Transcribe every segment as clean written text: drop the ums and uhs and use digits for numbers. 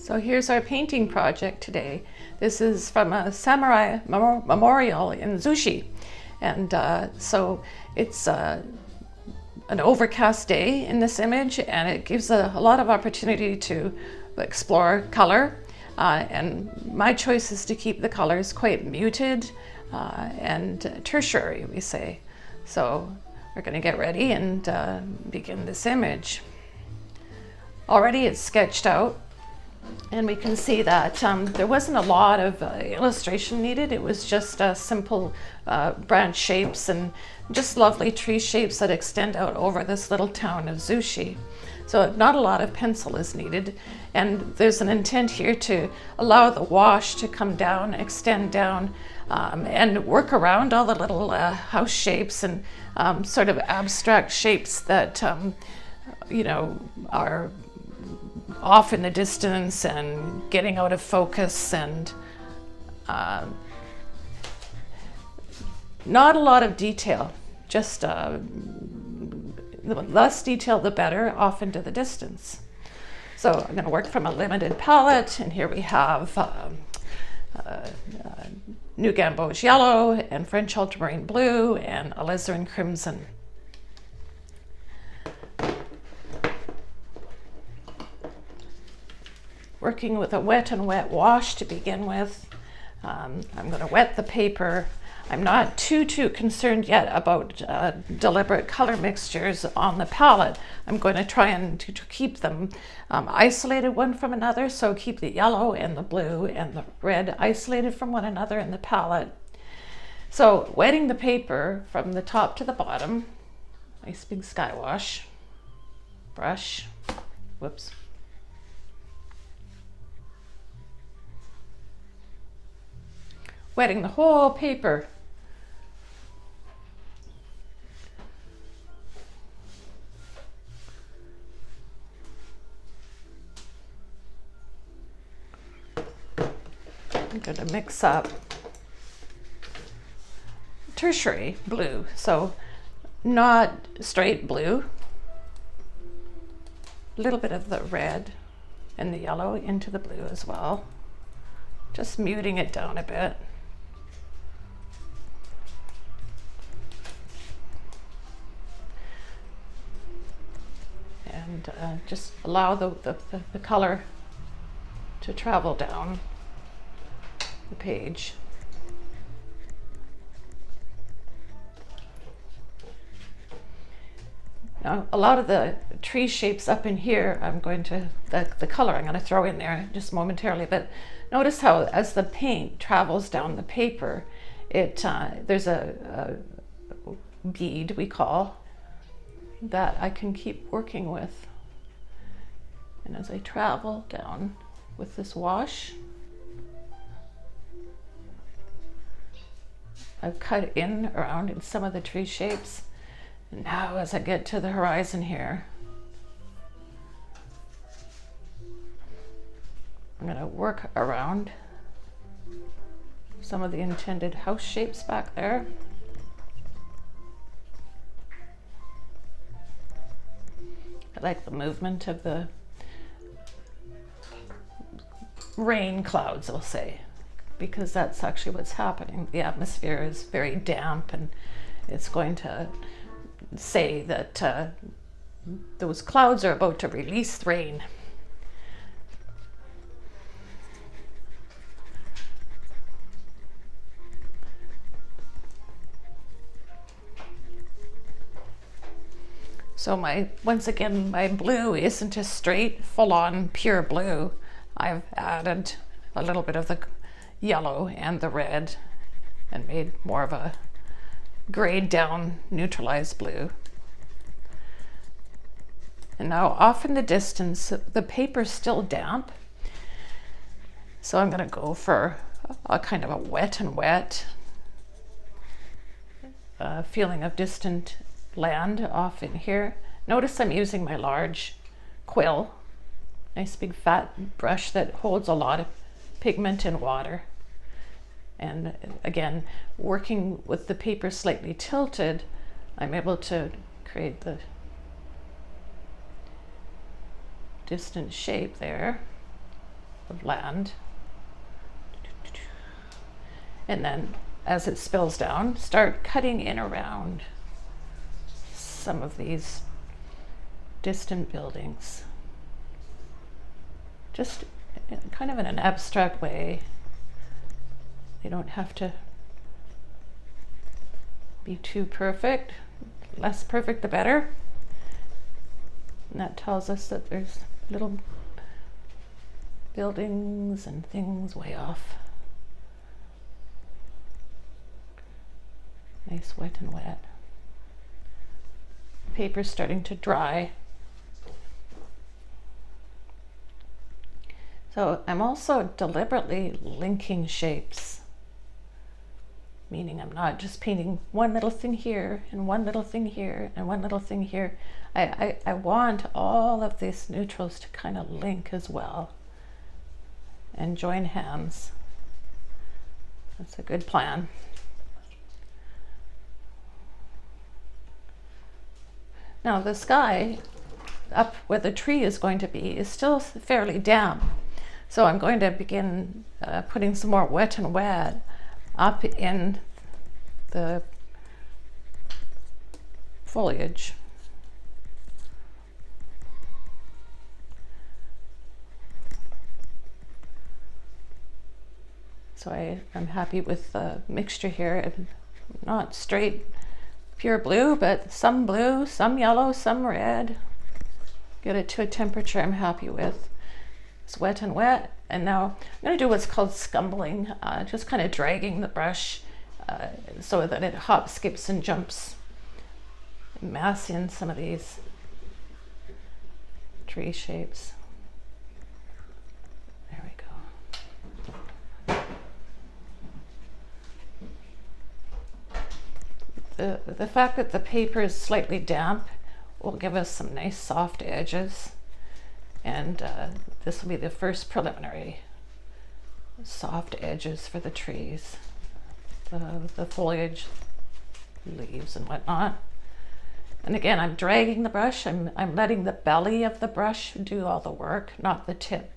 So here's our painting project today. This is from a samurai memorial in Zushi. And so it's an overcast day in this image, and it gives a lot of opportunity to explore color. And my choice is to keep the colors quite muted and tertiary, we say. So we're going to get ready and begin this image. Already it's sketched out, and we can see that there wasn't a lot of illustration needed. It was just simple branch shapes and just lovely tree shapes that extend out over this little town of Zushi. So not a lot of pencil is needed, and there's an intent here to allow the wash to come down, extend down, and work around all the little house shapes and sort of abstract shapes that are off in the distance and getting out of focus, and not a lot of detail, just the less detail the better, off into the distance. So I'm going to work from a limited palette, and here we have New Gamboge yellow and French ultramarine blue and alizarin crimson. Working with a wet and wet wash to begin with. I'm going to wet the paper. I'm not too concerned yet about deliberate color mixtures on the palette. I'm going to try and to keep them isolated one from another, so keep the yellow and the blue and the red isolated from one another in the palette. So wetting the paper from the top to the bottom, nice big sky wash, brush, whoops. Wetting the whole paper. I'm going to mix up tertiary blue, so not straight blue, a little bit of the red and the yellow into the blue as well, just muting it down a bit. And just allow the color to travel down the page. Now, a lot of the tree shapes up in here, I'm going to, the color I'm going to throw in there just momentarily, but notice how as the paint travels down the paper, there's a bead, we call, that I can keep working with. And as I travel down with this wash, I've cut in around in some of the tree shapes. And now as I get to the horizon here, I'm going to work around some of the intended house shapes back there. I like the movement of the rain clouds, I'll say, because that's actually what's happening. The atmosphere is very damp, and it's going to say that those clouds are about to release rain. So once again, my blue isn't a straight, full-on, pure blue. I've added a little bit of the yellow and the red and made more of a grayed down, neutralized blue. And now off in the distance, the paper's still damp. So I'm going to go for a kind of a wet and wet feeling of distant land off in here. Notice I'm using my large quill, nice big fat brush that holds a lot of pigment and water. And again, working with the paper slightly tilted, I'm able to create the distant shape there. of land. And then as it spills down, start cutting in around some of these distant buildings. Just kind of in an abstract way. They don't have to be too perfect. Less perfect the better. And that tells us that there's little buildings and things way off. Nice wet and wet. Paper's starting to dry. So I'm also deliberately linking shapes, meaning I'm not just painting one little thing here and one little thing here and one little thing here. I want all of these neutrals to kind of link as well and join hands. That's a good plan. Now the sky up where the tree is going to be is still fairly damp. So I'm going to begin putting some more wet and wet up in the foliage. So I'm happy with the mixture here. Not straight pure blue, but some blue, some yellow, some red. Get it to a temperature I'm happy with. It's wet and wet. And now I'm going to do what's called scumbling, just kind of dragging the brush so that it hops, skips, and jumps. Mass in some of these tree shapes. There we go. The fact that the paper is slightly damp will give us some nice soft edges. And this will be the first preliminary soft edges for the trees, the foliage, leaves and whatnot. And again, I'm dragging the brush. I'm letting the belly of the brush do all the work, not the tip.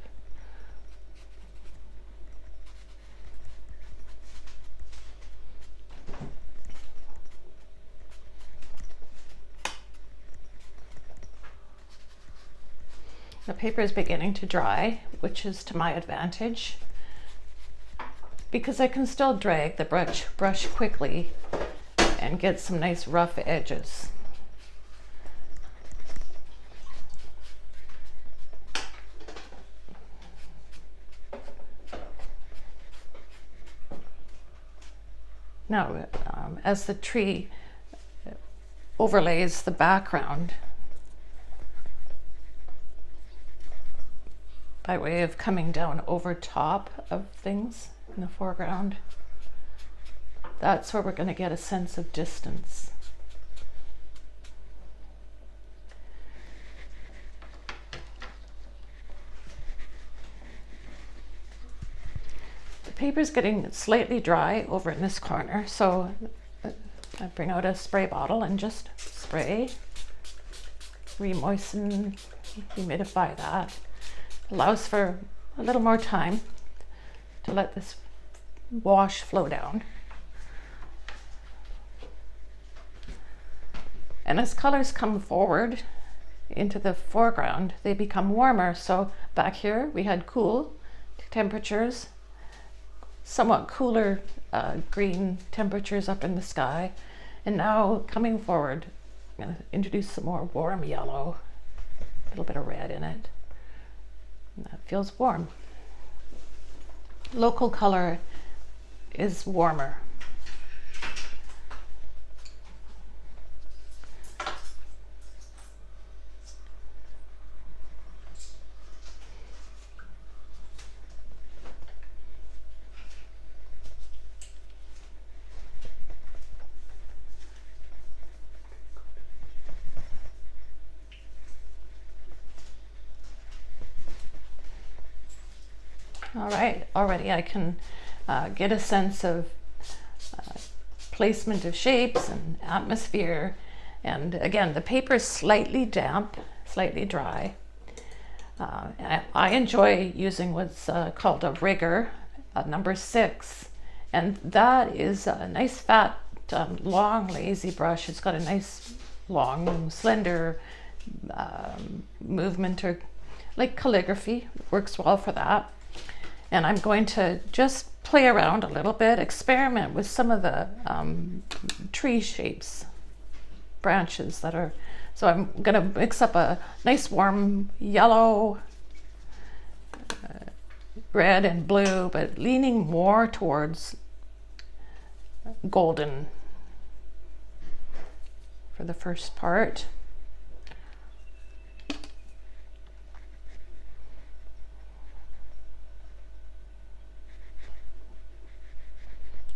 The paper is beginning to dry, which is to my advantage because I can still drag the brush quickly and get some nice rough edges. Now, as the tree overlays the background, by way of coming down over top of things in the foreground, that's where we're going to get a sense of distance. The paper's getting slightly dry over in this corner, so I bring out a spray bottle and just spray, re-moisten, humidify that. Allows for a little more time to let this wash flow down. And as colors come forward into the foreground, they become warmer. So back here we had cool temperatures, somewhat cooler green temperatures up in the sky. And now coming forward, I'm going to introduce some more warm yellow, a little bit of red in it. That feels warm. Local color is warmer. All right, already I can get a sense of placement of shapes and atmosphere. And again, the paper is slightly damp, slightly dry. I enjoy using what's called a rigger, number 6, and that is a nice fat, long, lazy brush. It's got a nice, long, slender movement, or like calligraphy. Works well for that. And I'm going to just play around a little bit, experiment with some of the tree shapes, branches that are. So I'm going to mix up a nice warm yellow, red and blue, but leaning more towards golden for the first part.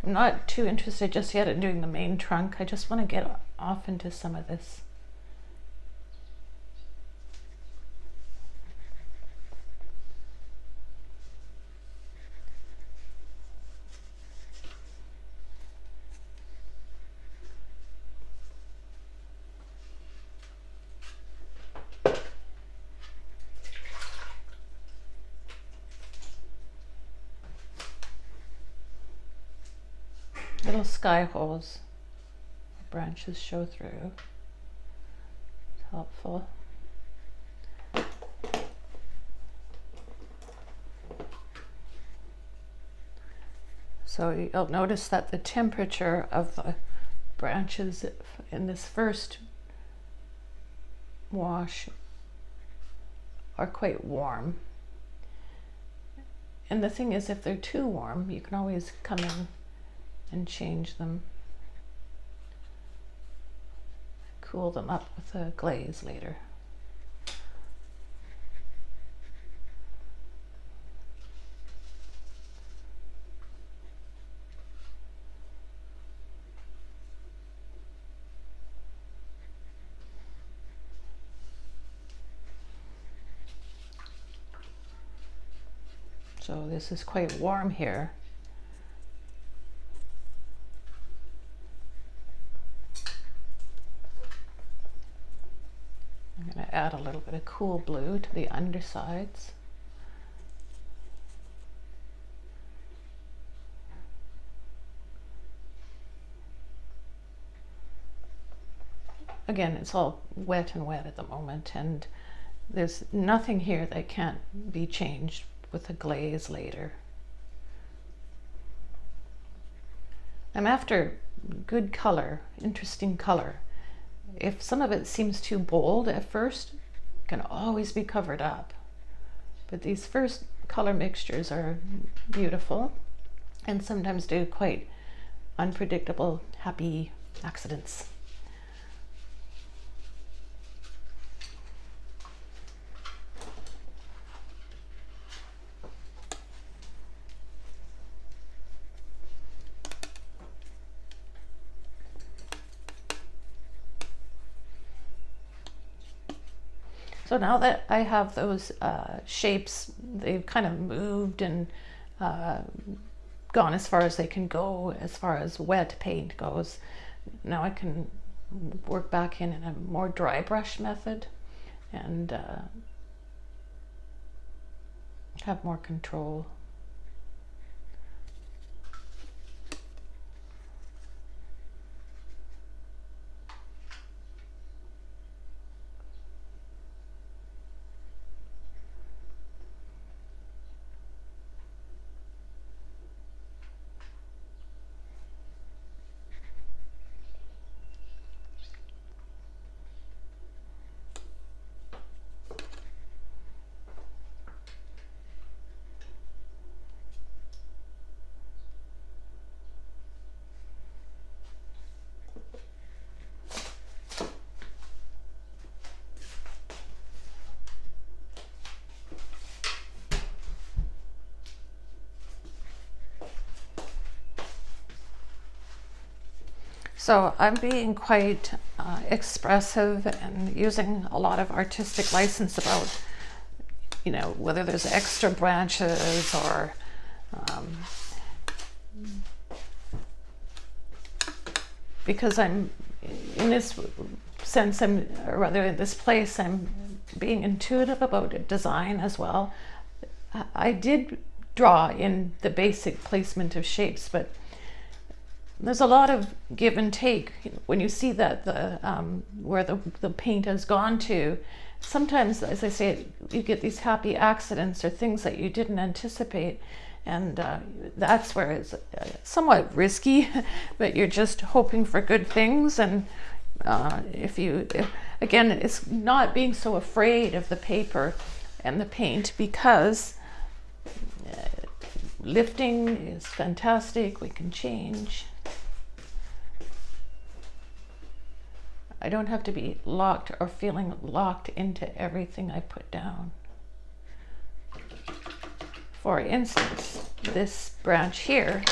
I'm not too interested just yet in doing the main trunk. I just want to get off into some of this. Little sky holes, branches show through. It's helpful. So you'll notice that the temperature of the branches in this first wash are quite warm. And the thing is, if they're too warm, you can always come in and change them. Cool them up with a glaze later. So this is quite warm here. I'm going to add a little bit of cool blue to the undersides. Again, it's all wet at the moment, and there's nothing here that can't be changed with a glaze later. I'm after good color, interesting color. If some of it seems too bold at first, it can always be covered up. But these first color mixtures are beautiful and sometimes do quite unpredictable, happy accidents. So now that I have those shapes, they've kind of moved and gone as far as they can go as far as wet paint goes. Now I can work back in a more dry brush method and have more control. So I'm being quite expressive and using a lot of artistic license about, you know, whether there's extra branches or because I'm in this sense, or rather in this place, I'm being intuitive about design as well, I did draw in the basic placement of shapes, but there's a lot of give and take. When you see that where the paint has gone to, sometimes, as I say, you get these happy accidents or things that you didn't anticipate, and that's where it's somewhat risky, but you're just hoping for good things. And again, it's not being so afraid of the paper and the paint, because lifting is fantastic. We can change. I don't have to be locked or feeling locked into everything I put down. For instance, this branch here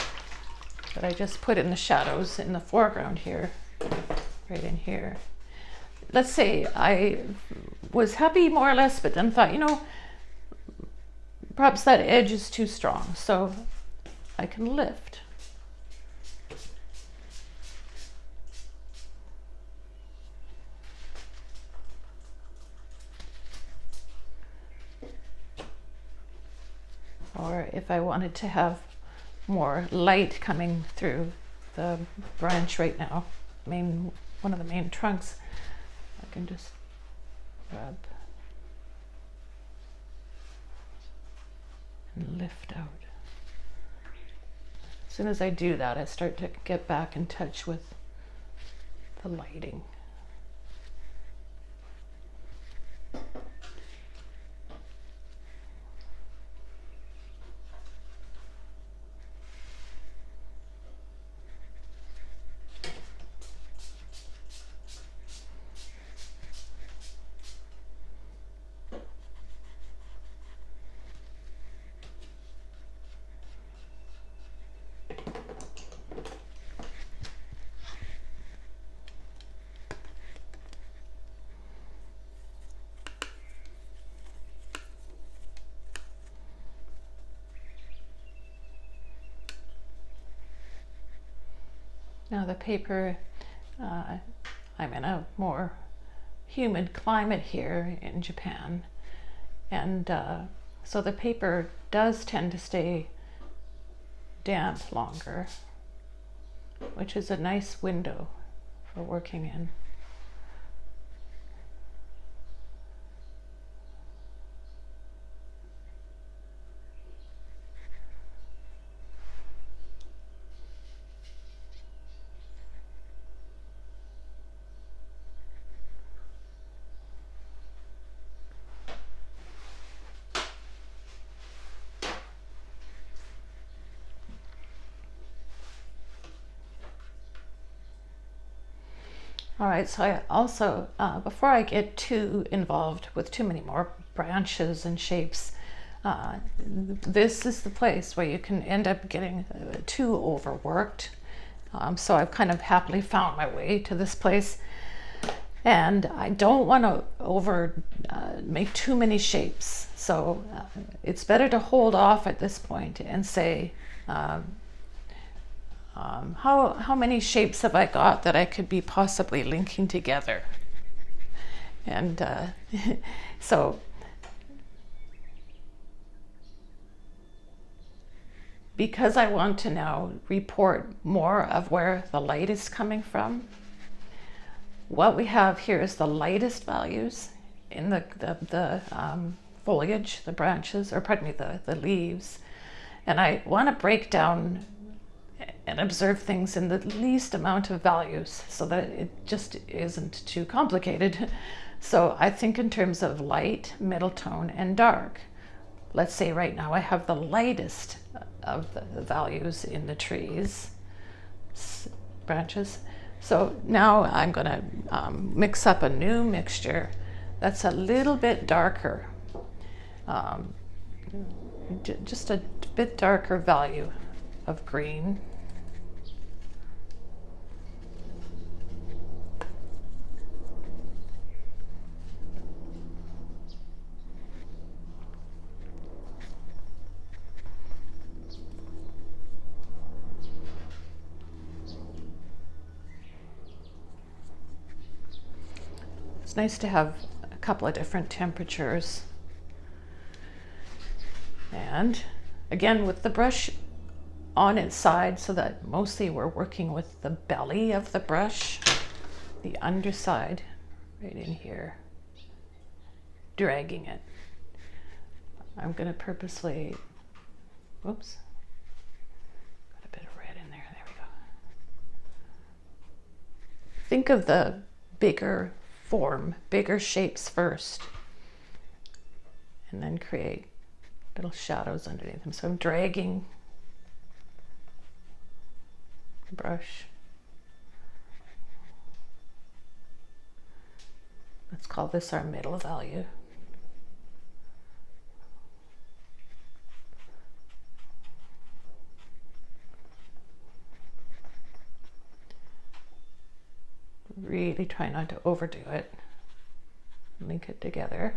that I just put in the shadows in the foreground here, right in here. Let's say I was happy more or less, but then thought, perhaps that edge is too strong, so I can lift. Or if I wanted to have more light coming through the branch right now, one of the main trunks, I can just grab and lift out. As soon as I do that, I start to get back in touch with the lighting. Now the paper, I'm in a more humid climate here in Japan, and so the paper does tend to stay damp longer, which is a nice window for working in. All right, so I also, before I get too involved with too many more branches and shapes, this is the place where you can end up getting too overworked. So I've kind of happily found my way to this place, and I don't want to make too many shapes. So it's better to hold off at this point and say, how many shapes have I got that I could be possibly linking together? And so because I want to now report more of where the light is coming from, what we have here is the lightest values in the foliage, the branches, or pardon me, the leaves. And I want to break down and observe things in the least amount of values so that it just isn't too complicated. So I think in terms of light, middle tone, and dark. Let's say right now I have the lightest of the values in the trees, branches. So now I'm going to mix up a new mixture that's a little bit darker, just a bit darker value of green. It's nice to have a couple of different temperatures. And again, with the brush on its side, so that mostly we're working with the belly of the brush, the underside right in here, dragging it. I'm going to purposely, whoops, got a bit of red in there. There we go. Think of the bigger form, bigger shapes first, and then create little shadows underneath them. So I'm dragging the brush. Let's call this our middle value. Really try not to overdo it. Link it together.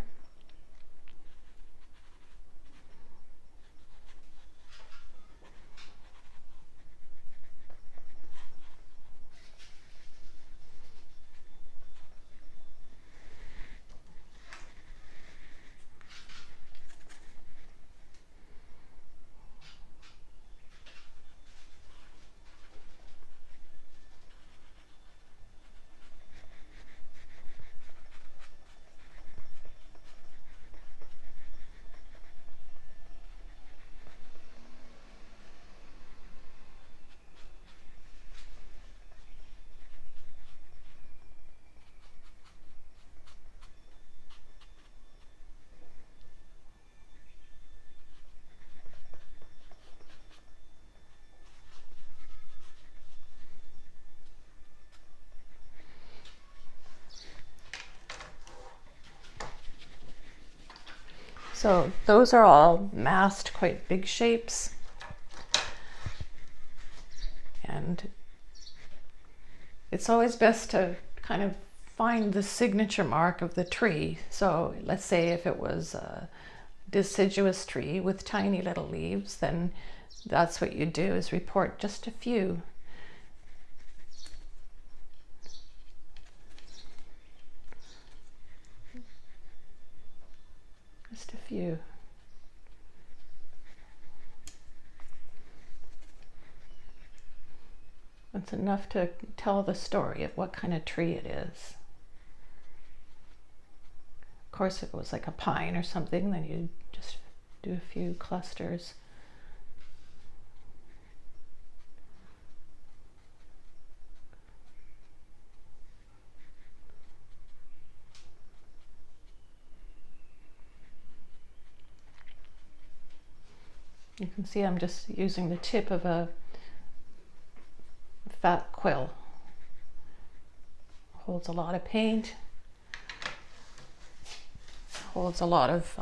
So those are all masked, quite big shapes. And it's always best to kind of find the signature mark of the tree. So let's say if it was a deciduous tree with tiny little leaves, then that's what you do, is report just a few. Just a few. That's enough to tell the story of what kind of tree it is. Of course, if it was like a pine or something, then you'd just do a few clusters. You can see I'm just using the tip of a fat quill. Holds a lot of paint, holds a lot of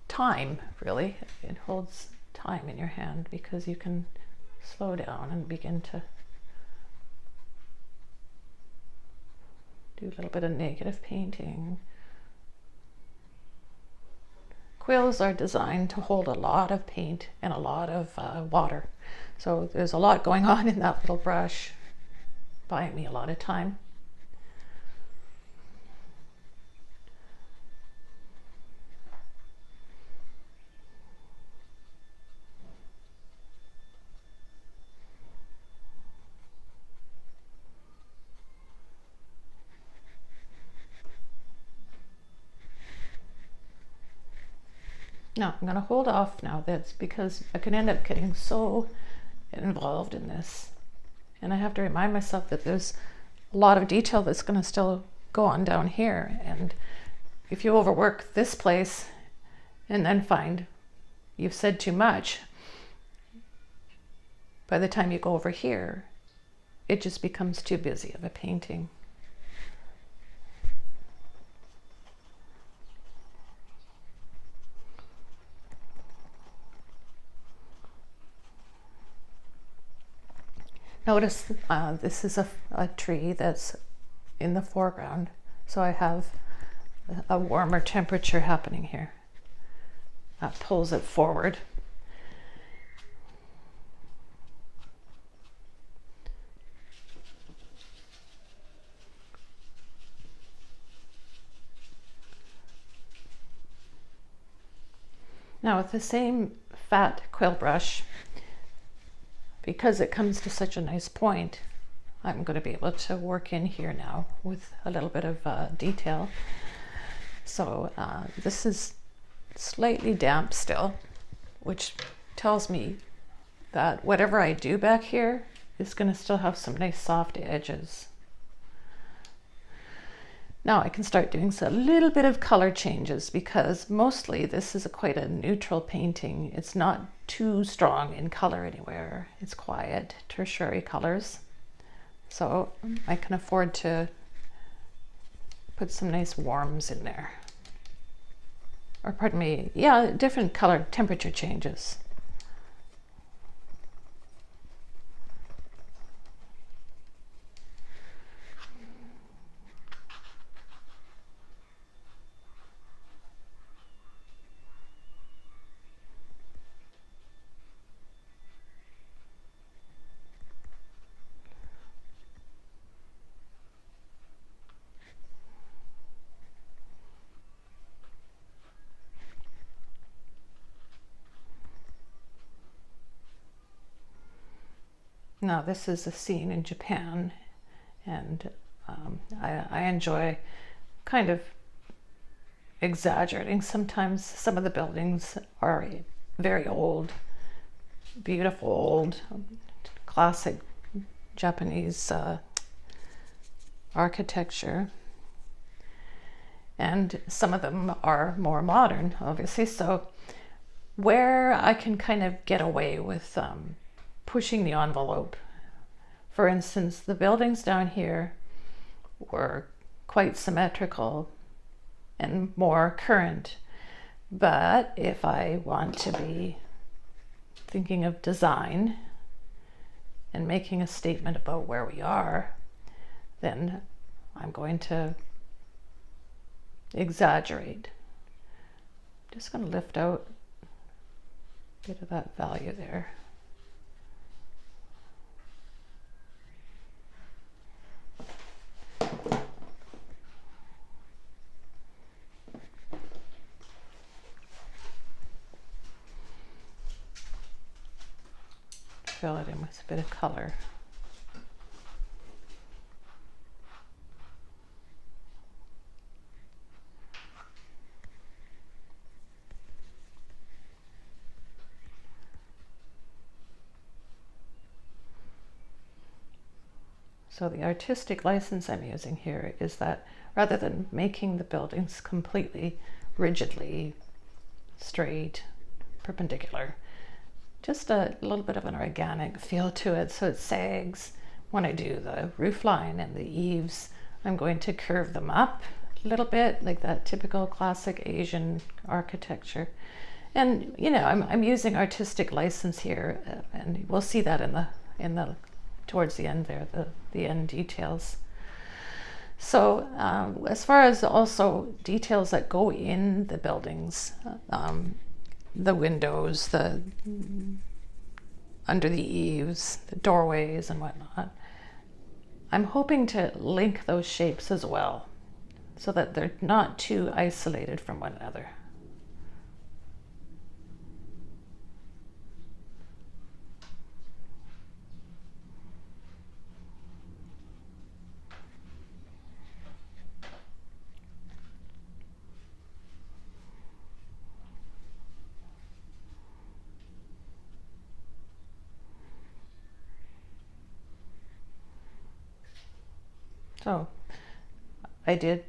time, really. It holds time in your hand because you can slow down and begin to do a little bit of negative painting. Quills are designed to hold a lot of paint and a lot of water. So there's a lot going on in that little brush, buying me a lot of time. No, I'm going to hold off now. That's because I can end up getting so involved in this. And I have to remind myself that there's a lot of detail that's going to still go on down here. And if you overwork this place and then find you've said too much, by the time you go over here, it just becomes too busy of a painting. Notice this is a tree that's in the foreground, so I have a warmer temperature happening here. That pulls it forward. Now with the same fat quill brush, because it comes to such a nice point, I'm going to be able to work in here now with a little bit of detail. So this is slightly damp still, which tells me that whatever I do back here is going to still have some nice soft edges. Now I can start doing a little bit of color changes, because mostly this is quite a neutral painting. It's not too strong in color anywhere. It's quiet, tertiary colors. So I can afford to put some nice warms in there. Or pardon me, yeah, different color temperature changes. Now this is a scene in Japan, and I enjoy kind of exaggerating. Sometimes some of the buildings are very old, beautiful old, classic Japanese architecture, and some of them are more modern, obviously. So where I can kind of get away with pushing the envelope. For instance, the buildings down here were quite symmetrical and more current. But if I want to be thinking of design and making a statement about where we are, then I'm going to exaggerate. Just going to lift out a bit of that value there. Fill it in with a bit of color. So the artistic license I'm using here is that rather than making the buildings completely rigidly straight, perpendicular, just a little bit of an organic feel to it, so it sags. When I do the roof line and the eaves, I'm going to curve them up a little bit, like that typical classic Asian architecture. And you know, I'm using artistic license here, and we'll see that in the towards the end there, the end details. So as far as also details that go in the buildings, the windows, the under the eaves, the doorways and whatnot, I'm hoping to link those shapes as well, so that they're not too isolated from one another. So I did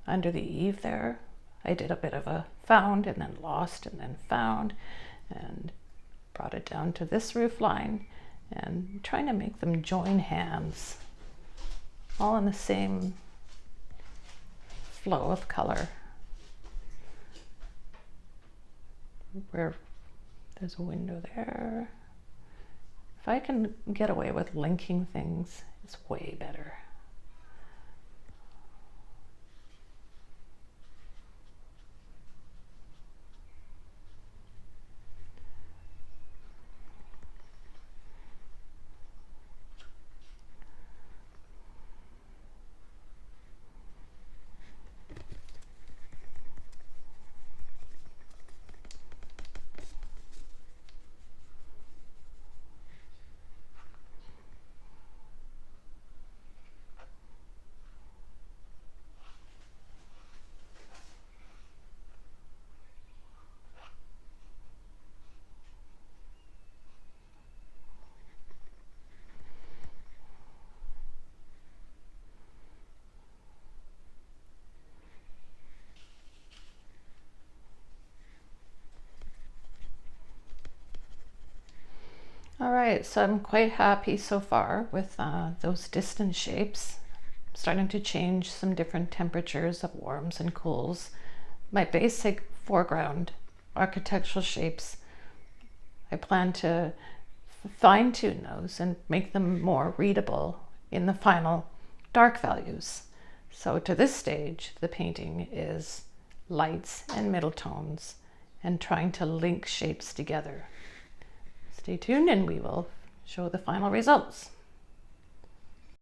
under the eave there, I did a bit of a found and then lost and then found, and brought it down to this roof line, and trying to make them join hands, all in the same flow of color. Where there's a window there. If I can get away with linking things, it's way better. All right, so I'm quite happy so far with those distance shapes. Starting to change some different temperatures of warms and cools. My basic foreground architectural shapes, I plan to fine-tune those and make them more readable in the final dark values. So to this stage, the painting is lights and middle tones and trying to link shapes together. Stay tuned and we will show the final results.